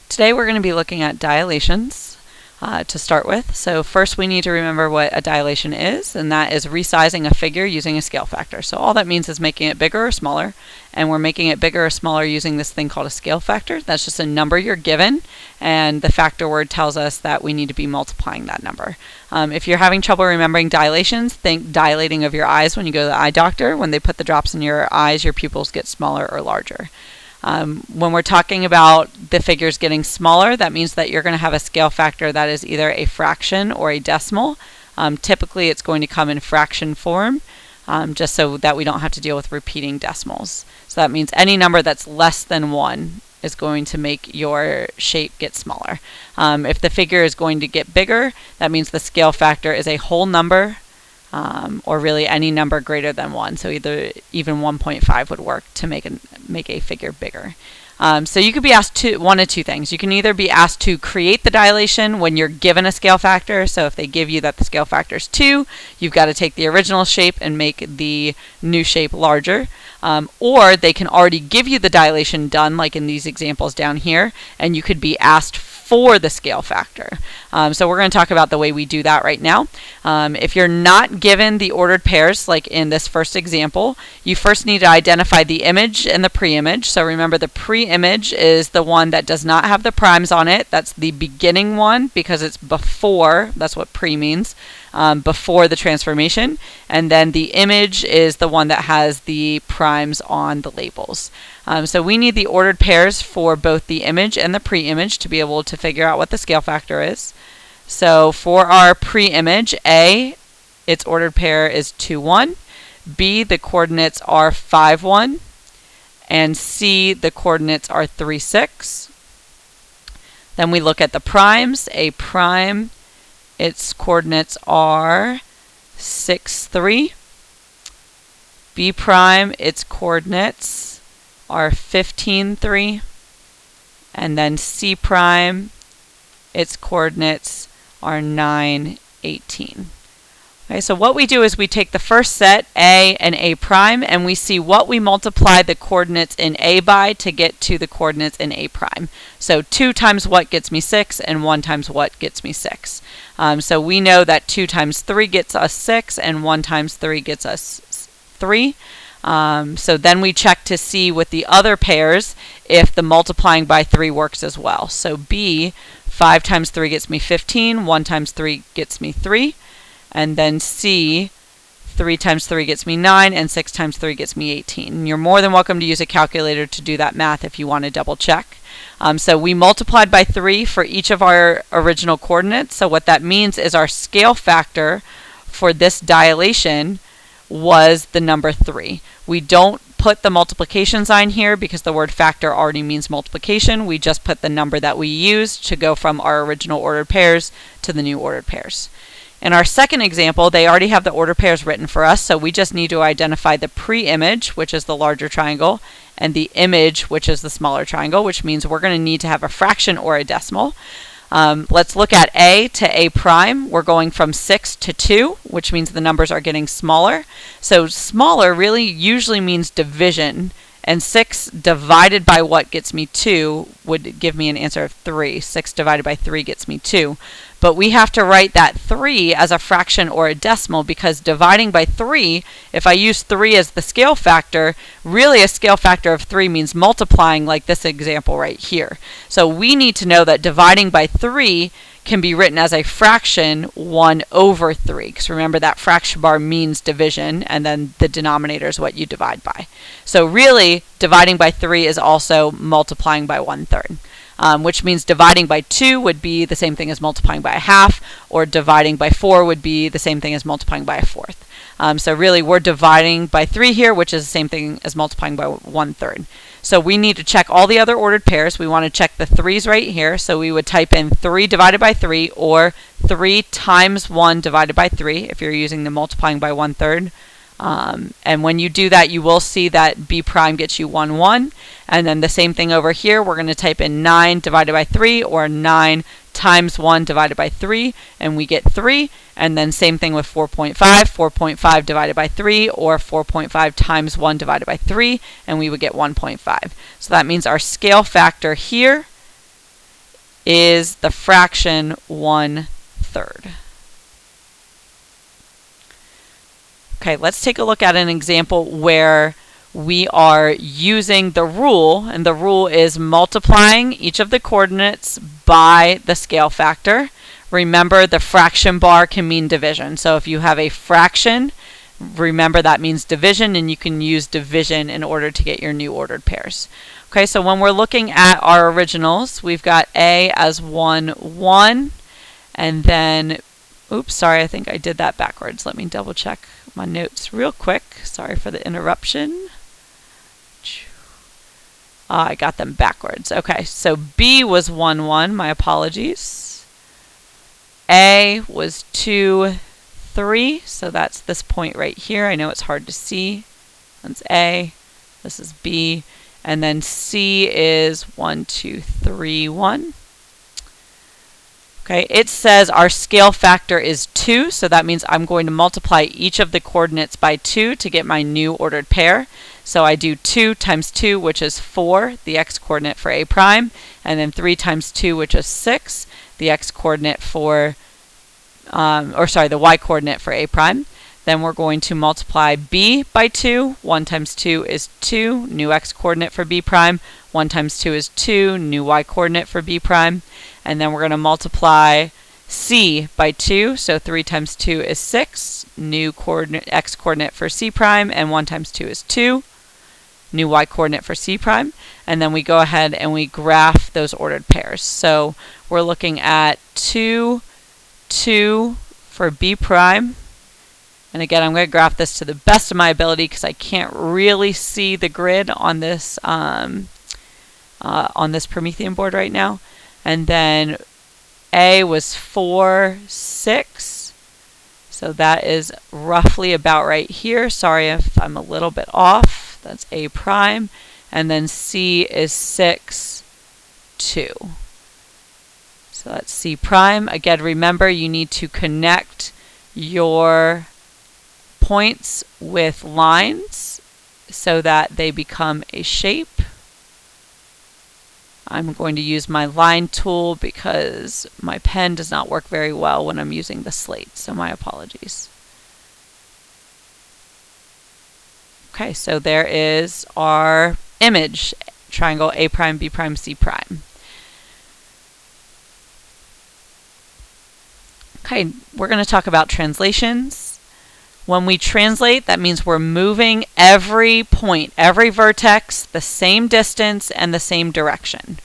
Today we're going to be looking at dilations to start with. So first we need to remember what a dilation is, and that is resizing a figure using a scale factor. So all that means is making it bigger or smaller, and we're making it bigger or smaller using this thing called a scale factor. That's just a number you're given, and the factor word tells us that we need to be multiplying that number. If you're having trouble remembering dilations, think dilating of your eyes when you go to the eye doctor. When they put the drops in your eyes, your pupils get smaller or larger. When we're talking about the figures getting smaller, that means that you're going to have a scale factor that is either a fraction or a decimal. Typically it's going to come in fraction form, just so that we don't have to deal with repeating decimals. So that means any number that's less than 1 is going to make your shape get smaller. If the figure is going to get bigger, that means the scale factor is a whole number, or really any number greater than 1. So even 1.5 would work to make a figure bigger. So you could be asked one of two things. You can either be asked to create the dilation when you're given a scale factor. So if they give you that the scale factor is 2, you've got to take the original shape and make the new shape larger. Or they can already give you the dilation done, like in these examples down here, and you could be asked for the scale factor. So we're going to talk about the way we do that right now. If you're not given the ordered pairs, like in this first example, you first need to identify the image and the pre-image. So remember, the pre-image is the one that does not have the primes on it. That's the beginning one because it's before, that's what pre means, before the transformation. And then the image is the one that has the primes on the labels. So we need the ordered pairs for both the image and the pre-image to be able to figure out what the scale factor is. So for our pre-image, A, its ordered pair is 2, 1. B, the coordinates are 5, 1. And C, the coordinates are 3, 6. Then we look at the primes. A prime, its coordinates are 6, 3. B prime, its coordinates are 15, 3. And then C prime, its coordinates are 9, 18. Okay, so what we do is we take the first set, A and A prime, and we see what we multiply the coordinates in A by to get to the coordinates in A prime. So 2 times what gets me 6, and 1 times what gets me 6. So we know that 2 times 3 gets us 6, and 1 times 3 gets us 3. So then we check to see with the other pairs if the multiplying by 3 works as well. So B, 5 times 3 gets me 15, 1 times 3 gets me 3. And then C, 3 times 3 gets me 9, and 6 times 3 gets me 18. And you're more than welcome to use a calculator to do that math if you want to double check. So we multiplied by 3 for each of our original coordinates. So what that means is our scale factor for this dilation was the number 3. We don't put the multiplication sign here because the word factor already means multiplication. We just put the number that we used to go from our original ordered pairs to the new ordered pairs. In our second example, they already have the ordered pairs written for us, so we just need to identify the pre-image, which is the larger triangle, and the image, which is the smaller triangle, which means we're going to need to have a fraction or a decimal. Let's look at A to A prime. We're going from 6 to 2, which means the numbers are getting smaller. So smaller really usually means division, and 6 divided by what gets me 2 would give me an answer of 3. 6 divided by 3 gets me 2. But we have to write that 3 as a fraction or a decimal because dividing by 3, if I use 3 as the scale factor, really a scale factor of 3 means multiplying like this example right here. So we need to know that dividing by 3 can be written as a fraction 1 over 3, because remember that fraction bar means division, and then the denominator is what you divide by. So really, dividing by 3 is also multiplying by 1/3. Which means dividing by 2 would be the same thing as multiplying by a half, or dividing by 4 would be the same thing as multiplying by a fourth. So really we're dividing by 3 here, which is the same thing as multiplying by 1/3. So we need to check all the other ordered pairs. We want to check the 3's right here, so we would type in 3 divided by 3, or 3 times 1 divided by 3 if you're using the multiplying by 1/3. And when you do that, you will see that B prime gets you 1, 1. And then the same thing over here, we're going to type in 9 divided by 3, or 9 times 1 divided by 3, and we get 3. And then same thing with 4.5, 4.5 divided by 3, or 4.5 times 1 divided by 3, and we would get 1.5. So that means our scale factor here is the fraction 1/3. Okay, let's take a look at an example where we are using the rule, and the rule is multiplying each of the coordinates by the scale factor. Remember, the fraction bar can mean division. So if you have a fraction, remember that means division, and you can use division in order to get your new ordered pairs. Okay, so when we're looking at our originals, we've got A as 1, 1, and then, oops, sorry, I think I did that backwards. Let me double check my notes real quick. Sorry for the interruption. I got them backwards. Okay, so B was 1, 1. My apologies. A was 2, 3. So that's this point right here. I know it's hard to see. That's A. This is B. And then C is 1, 2, 3, 1. Okay, it says our scale factor is 2, so that means I'm going to multiply each of the coordinates by 2 to get my new ordered pair. So I do 2 times 2, which is 4, the x-coordinate for A prime, and then 3 times 2, which is 6, the x-coordinate for, the y-coordinate for A prime. Then we're going to multiply B by 2. 1 times 2 is 2, new x-coordinate for B prime. 1 times 2 is 2, new y-coordinate for B prime. And then we're going to multiply C by 2. So 3 times 2 is 6, new x-coordinate for C prime. And 1 times 2 is 2, new y-coordinate for C prime. And then we go ahead and we graph those ordered pairs. So we're looking at 2, 2 for B prime. And again, I'm going to graph this to the best of my ability because I can't really see the grid on this Promethean board right now. And then A was 4, 6. So that is roughly about right here. Sorry if I'm a little bit off. That's A prime. And then C is 6, 2. So that's C prime. Again, remember you need to connect your points with lines so that they become a shape. I'm going to use my line tool because my pen does not work very well when I'm using the slate, so my apologies. Okay, so there is our image, triangle A prime, B prime, C prime. Okay, we're going to talk about translations. When we translate, that means we're moving every point, every vertex, the same distance and the same direction.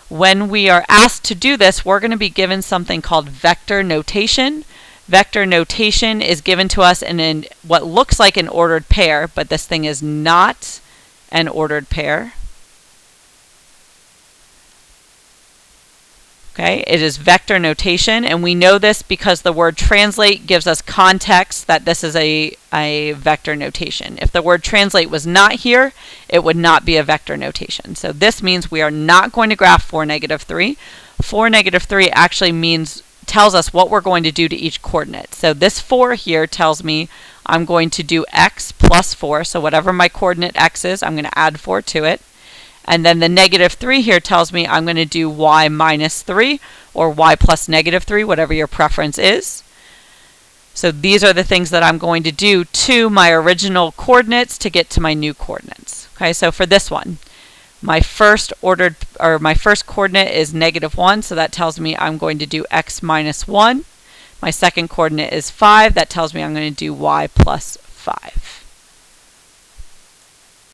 When we are asked to do this, we're going to be given something called vector notation. Vector notation is given to us in what looks like an ordered pair, but this thing is not an ordered pair. Okay, it is vector notation, and we know this because the word translate gives us context that this is a vector notation. If the word translate was not here, it would not be a vector notation. So this means we are not going to graph 4, -3. 4, -3 actually tells us what we're going to do to each coordinate. So this 4 here tells me I'm going to do x plus 4. So whatever my coordinate x is, I'm going to add 4 to it. And then the -3 here tells me I'm going to do y minus 3 or y plus -3, whatever your preference is. So these are the things that I'm going to do to my original coordinates to get to my new coordinates. Okay, so for this one, my first coordinate is -1, so that tells me I'm going to do x minus 1. My second coordinate is 5, that tells me I'm going to do y plus 5.